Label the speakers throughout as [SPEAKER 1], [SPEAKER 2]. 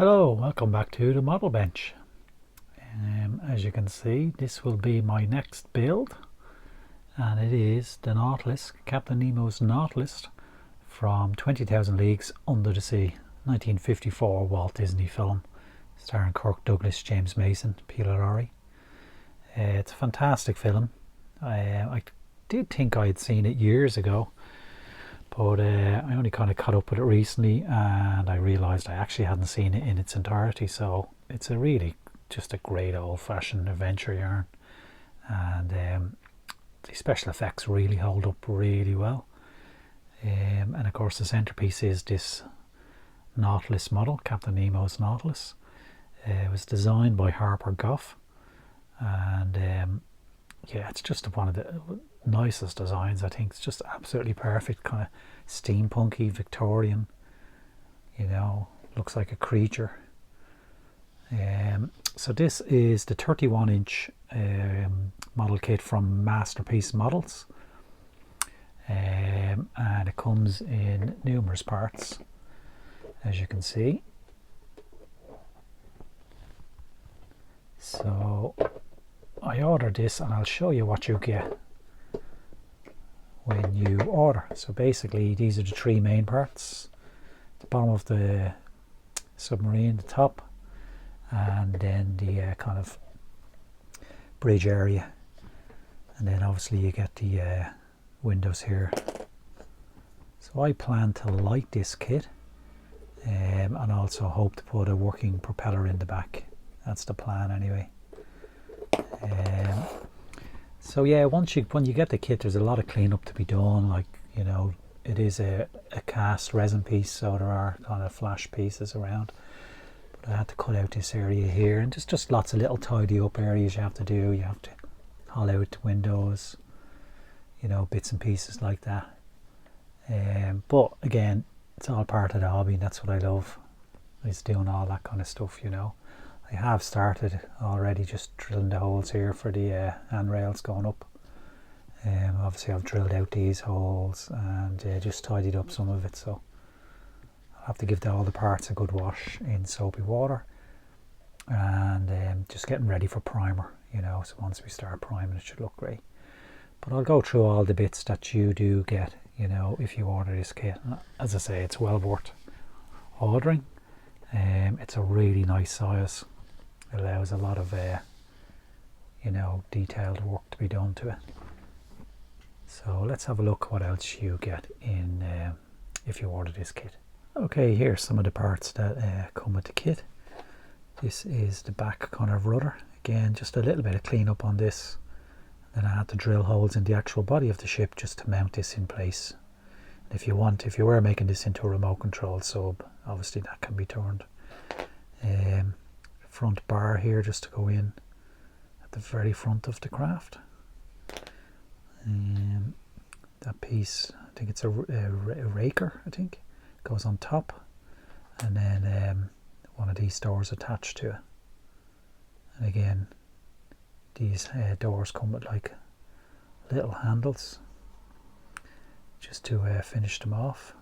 [SPEAKER 1] Hello, welcome back to the model bench. As you can see, this will be my next build, and it is the Nautilus, Captain Nemo's Nautilus from 20,000 Leagues Under the Sea, 1954 Walt Disney film, starring Kirk Douglas, James Mason, Peter Lorre. It's a fantastic film. I did think I had seen it years ago, but I only kind of caught up with it recently, and I realised I actually hadn't seen it in its entirety. So it's a really just a great old-fashioned adventure yarn, and the special effects really hold up really well. And of course the centerpiece is this Nautilus model, Captain Nemo's Nautilus. It was designed by Harper Goff, and yeah, it's just one of the nicest designs. I think it's just absolutely perfect, kind of steampunky, Victorian, you know, looks like a creature. So this is the 31-inch model kit from Masterpiece Models, and it comes in numerous parts, as you can see. So I ordered this, and I'll show you what you get when you order. So basically these are the three main parts: the bottom of the submarine, the top, and then the kind of bridge area, and then obviously you get the windows here. So I plan to light this kit, and also hope to put a working propeller in the back. That's the plan anyway. So yeah, when you get the kit, there's a lot of cleanup to be done. Like, you know, it is a cast resin piece, so there are kind of flash pieces around. But I had to cut out this area here, and just lots of little tidy up areas you have to do. You have to hollow out the windows, you know, bits and pieces like that. But again, it's all part of the hobby, and that's what I love, is doing all that kind of stuff, you know. I have started already just drilling the holes here for the handrails going up. Obviously I've drilled out these holes and just tidied up some of it, so I'll have to give all the parts a good wash in soapy water, and just getting ready for primer, you know. So once we start priming, it should look great. But I'll go through all the bits that you do get, you know, if you order this kit. As I say, it's well worth ordering. It's a really nice size. It allows a lot of you know, detailed work to be done to it. So let's have a look what else you get in if you order this kit. Okay, here's some of the parts that come with the kit. This is the back kind of rudder. Again, just a little bit of cleanup on this. Then I had to drill holes in the actual body of the ship just to mount this in place. If you were making this into a remote control sub, obviously that can be turned. Front bar here just to go in at the very front of the craft. That piece, I think it's a raker, I think, goes on top, and then one of these doors attached to it. And again, these doors come with like little handles just to finish them off.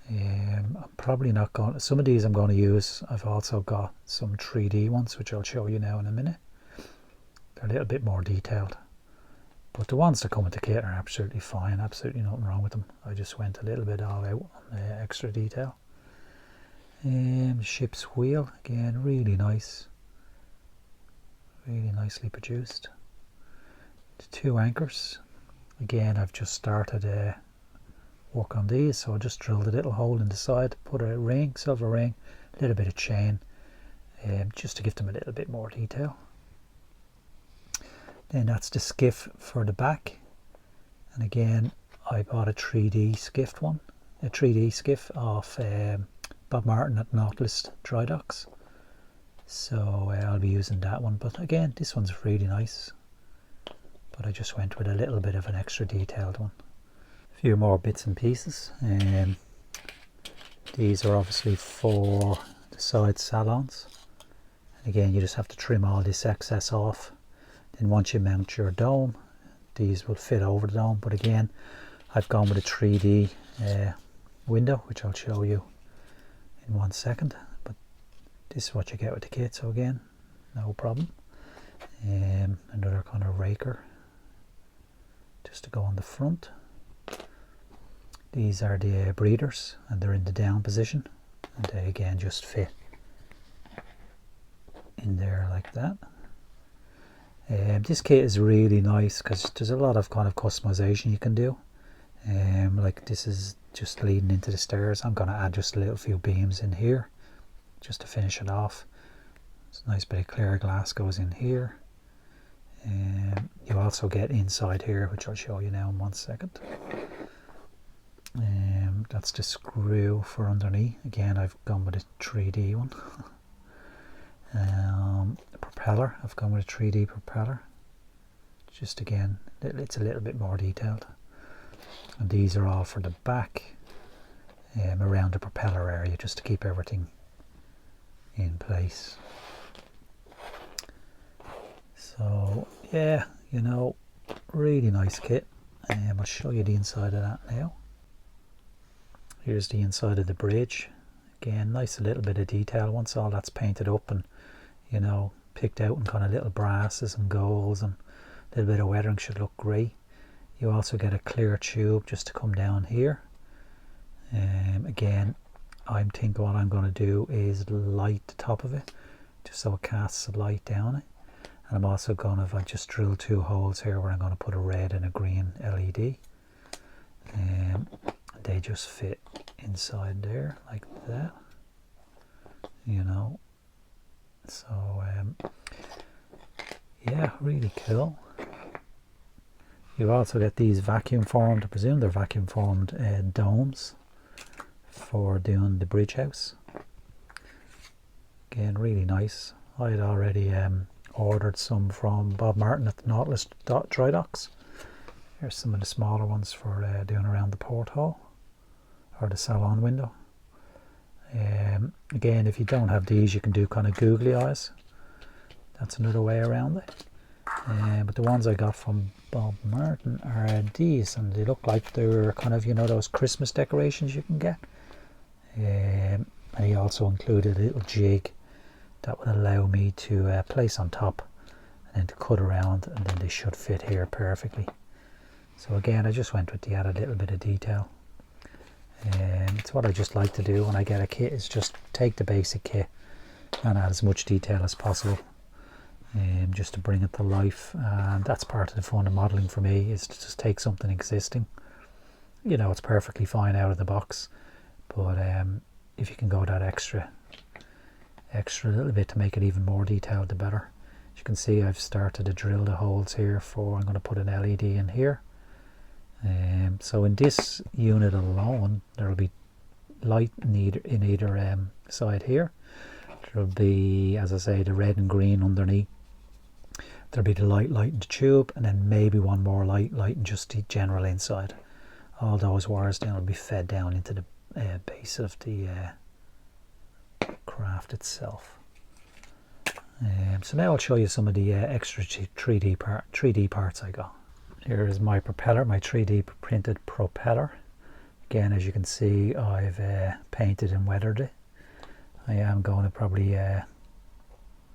[SPEAKER 1] I'm probably not going, some of these I'm going to use. I've also got some 3D ones which I'll show you now in a minute. They're a little bit more detailed, but the ones that come with the kit are absolutely fine, absolutely nothing wrong with them. I just went a little bit all out on the extra detail. Ship's wheel, again, really nice, really nicely produced. The two anchors, again, I've just started work on these, so I just drilled a little hole in the side, put a ring, silver ring, a little bit of chain, just to give them a little bit more detail. Then that's the skiff for the back, and again I bought a 3D skiff one, a 3D skiff off Bob Martin at Nautilus Dry Docks, so I'll be using that one. But again, this one's really nice, but I just went with a little bit of an extra detailed one. Few more bits and pieces. These are obviously for the side salons, and again you just have to trim all this excess off. Then once you mount your dome, these will fit over the dome, but again I've gone with a 3D window, which I'll show you in 1 second. But This is what you get with the kit, so again, no problem. Another kind of raker just to go on the front. These are the breathers, and they're in the down position, and they again just fit in there like that. This kit is really nice because there's a lot of kind of customization you can do. Like this is just leading into the stairs. I'm going to add just a little few beams in here just to finish it off. It's a nice bit of clear glass goes in here. You also get inside here, which I'll show you now in 1 second. That's the screw for underneath. Again, I've gone with a 3D one. The propeller, I've gone with a 3D propeller. Just again, it's a little bit more detailed. And these are all for the back, around the propeller area, just to keep everything in place. So yeah, you know, really nice kit. I'll show you the inside of that now. Here's the inside of the bridge. Again, nice a little bit of detail. Once all that's painted up and, you know, picked out in kind of little brasses and golds and a little bit of weathering, should look great. You also get a clear tube just to come down here. Again, I think what I'm going to do is light the top of it, just so it casts a light down it. And I'm also going to, I've just drilled 2 holes here where I'm going to put a red and a green LED. They just fit inside there like that, you know. So yeah, really cool. You also get these vacuum formed, I presume they're vacuum formed domes for doing the bridge house. Again, really nice. I had already ordered some from Bob Martin at the Nautilus dry docks. Here's some of the smaller ones for doing around the porthole or the salon window. Again, if you don't have these, you can do kind of googly eyes. That's another way around it. But the ones I got from Bob Martin are these, and they look like they're kind of, you know, those Christmas decorations you can get. And he also included a little jig that would allow me to place on top and then to cut around, and then they should fit here perfectly. So again, I just went with the added little bit of detail. It's what I just like to do when I get a kit, is just take the basic kit and add as much detail as possible, just to bring it to life. And that's part of the fun of modelling for me, is to just take something existing. You know, it's perfectly fine out of the box, but if you can go that extra little bit to make it even more detailed, the better. As you can see, I've started to drill the holes here for, I'm going to put an LED in here. So in this unit alone, there will be light in either side here. There will be, as I say, the red and green underneath. There'll be the light in the tube, and then maybe one more light in just the general inside. All those wires then will be fed down into the base of the craft itself. So now I'll show you some of the extra 3D parts I got. Here is my propeller, my 3D printed propeller. Again, as you can see, I've painted and weathered it. I am going to probably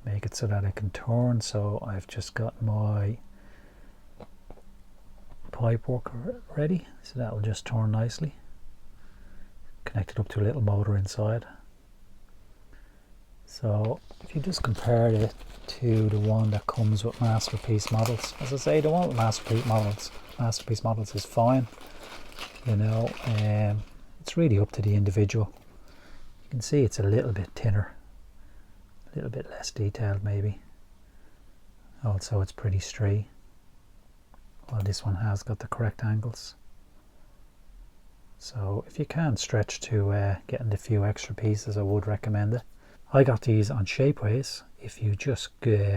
[SPEAKER 1] make it so that it can turn, so I've just got my pipework ready, so that will just turn nicely. Connected up to a little motor inside. So if you just compare it to the one that comes with Masterpiece models, as I say, the one with Masterpiece models is fine. You know, it's really up to the individual. You can see it's a little bit thinner, a little bit less detailed maybe. Also, it's pretty straight, while this one has got the correct angles. So if you can stretch to getting the few extra pieces, I would recommend it. I got these on Shapeways. If you just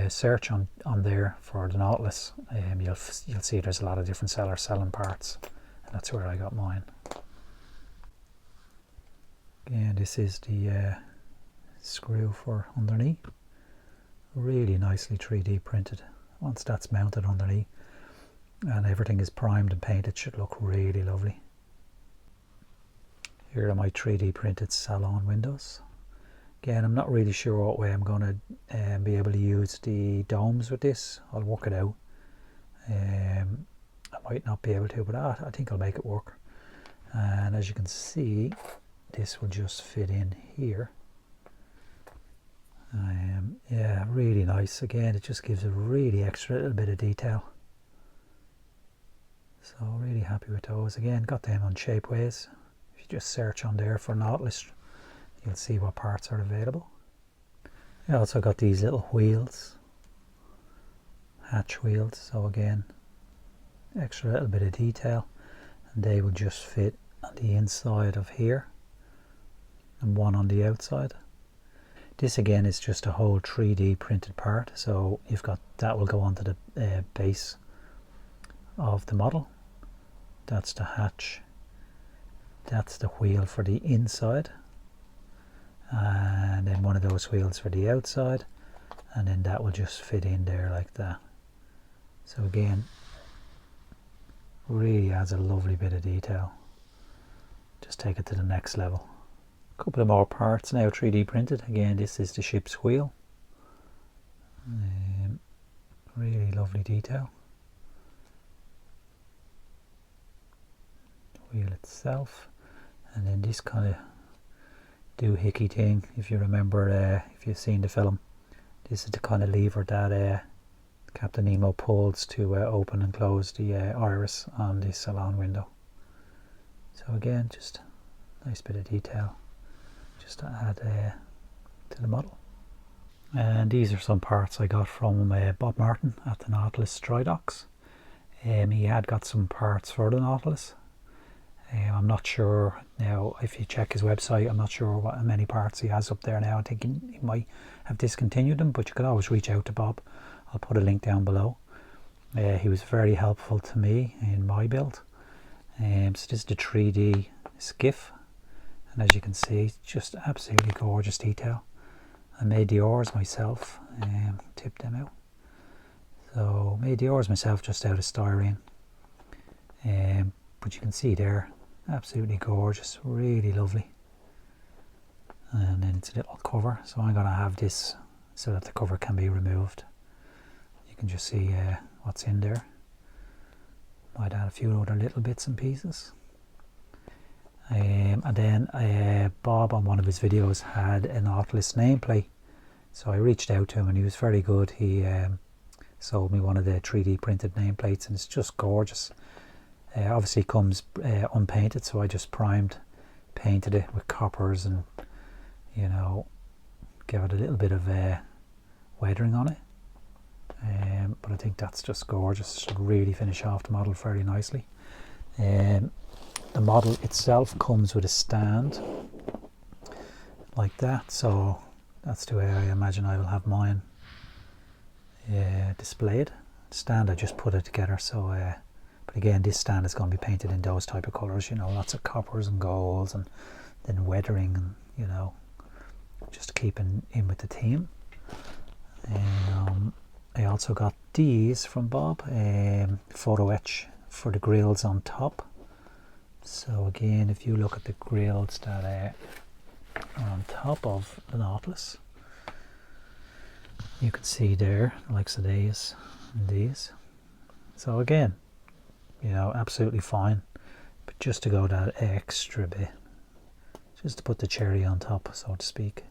[SPEAKER 1] search on there for the Nautilus, you'll see there's a lot of different sellers selling parts, and that's where I got mine. Again, this is the screw for underneath. Really nicely 3D printed. Once that's mounted underneath and everything is primed and painted, it should look really lovely. Here are my 3D printed salon windows. Again, I'm not really sure what way I'm going to be able to use the domes with this. I'll work it out. I might not be able to, but I think I'll make it work. And as you can see, this will just fit in here. Yeah, really nice. Again, it just gives a really extra little bit of detail. So really happy with those. Again, got them on Shapeways. If you just search on there for Nautilus, you'll see what parts are available. I also got these little wheels, hatch wheels. So again, extra little bit of detail, and they will just fit on the inside of here and one on the outside. This again is just a whole 3D printed part, so you've got that will go onto the base of the model. That's the hatch, that's the wheel for the inside, and then one of those wheels for the outside, and then that will just fit in there like that. So again, really adds a lovely bit of detail. Just take it to the next level. A couple of more parts now 3D printed. Again, this is the ship's wheel. Really lovely detail. The wheel itself, and then this kind of doohickey thing, if you remember, if you've seen the film, this is the kind of lever that Captain Nemo pulls to open and close the iris on the salon window. So again, just a nice bit of detail just to add to the model. And these are some parts I got from Bob Martin at the Nautilus dry docks. He had got some parts for the Nautilus. I'm not sure now, if you check his website, I'm not sure how many parts he has up there now. I think he might have discontinued them, but you could always reach out to Bob. I'll put a link down below. He was very helpful to me in my build. So this is the 3D skiff, and as you can see, just absolutely gorgeous detail. I made the oars myself, tipped them out. So made the oars myself just out of styrene. But you can see there, absolutely gorgeous, really lovely. And then it's a little cover, so I'm going to have this so that the cover can be removed. You can just see what's in there. Might add a few other little bits and pieces. And then Bob on one of his videos had a Nautilus nameplate, so I reached out to him and he was very good. He sold me one of the 3D printed nameplates, and it's just gorgeous. Obviously comes unpainted, so I just painted it with coppers and, you know, give it a little bit of weathering on it. But I think that's just gorgeous. Should really finish off the model very nicely. The model itself comes with a stand like that, so that's the way I imagine I will have mine displayed. The stand, I just put it together, so but again, this stand is going to be painted in those type of colours, you know, lots of coppers and golds, and then weathering, and, you know, just keeping in with the theme. I also got these from Bob, photo etch for the grills on top. So again, if you look at the grills that are on top of the Nautilus, you can see there the likes of these and these. So again, you know, absolutely fine, but just to go that extra bit, just to put the cherry on top, so to speak.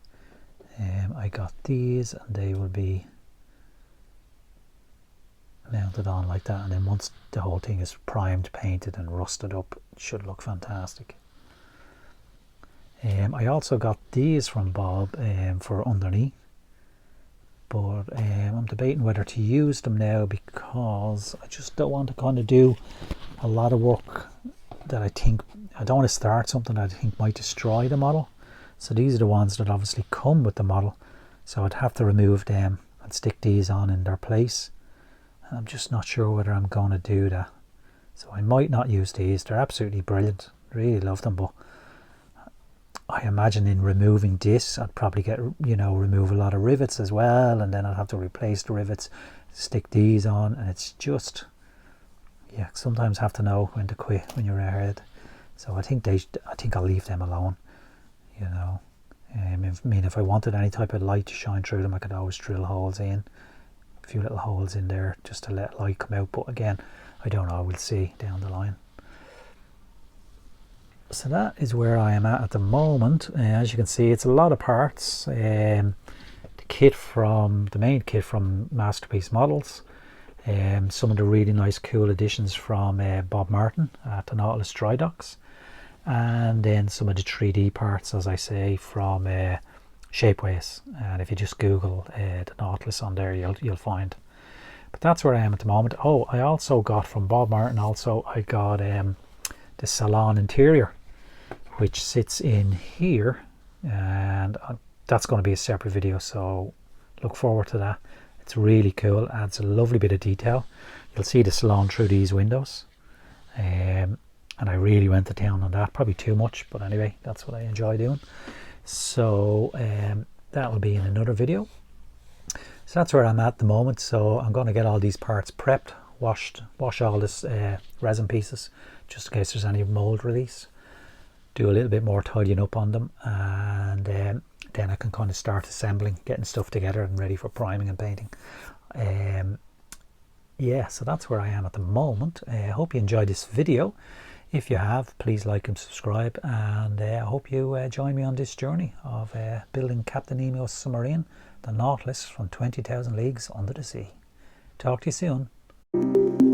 [SPEAKER 1] I got these, and they will be mounted on like that, and then once the whole thing is primed, painted and rusted up, it should look fantastic. I also got these from Bob for underneath, but I'm debating whether to use them now, because I just don't want to kind of do a lot of work that I don't want to start something that I think might destroy the model. So these are the ones that obviously come with the model, so I'd have to remove them and stick these on in their place. I'm just not sure whether I'm going to do that, so I might not use these. They're absolutely brilliant, really love them, but I imagine in removing this I'd probably get, you know, remove a lot of rivets as well, and then I'd have to replace the rivets, stick these on, and it's just, yeah, sometimes have to know when to quit when you're ahead. So I think I'll leave them alone, you know. If I wanted any type of light to shine through them, I could always drill holes in, a few little holes in there just to let light come out. But again, I don't know, we'll see down the line. So that is where I am at the moment. As you can see, it's a lot of parts. The main kit from Masterpiece Models. Some of the really nice cool additions from Bob Martin at the Nautilus dry docks, and then some of the 3D parts, as I say, from Shapeways. And if you just Google the Nautilus on there, you'll find. But that's where I am at the moment. Oh, I also got from Bob Martin. I got the salon interior, which sits in here, and that's going to be a separate video. So look forward to that. It's really cool, adds a lovely bit of detail. You'll see the salon through these windows, and I really went to town on that, probably too much, but anyway, that's what I enjoy doing. So that will be in another video. So that's where I'm at the moment. So I'm going to get all these parts prepped, wash all this resin pieces, just in case there's any mold release, do a little bit more tidying up on them, and then I can kind of start assembling, getting stuff together and ready for priming and painting. Yeah, so that's where I am at the moment. I hope you enjoyed this video. If you have, please like and subscribe, and I hope you join me on this journey of building Captain Nemo's submarine, the Nautilus, from 20,000 leagues under the sea. Talk to you soon.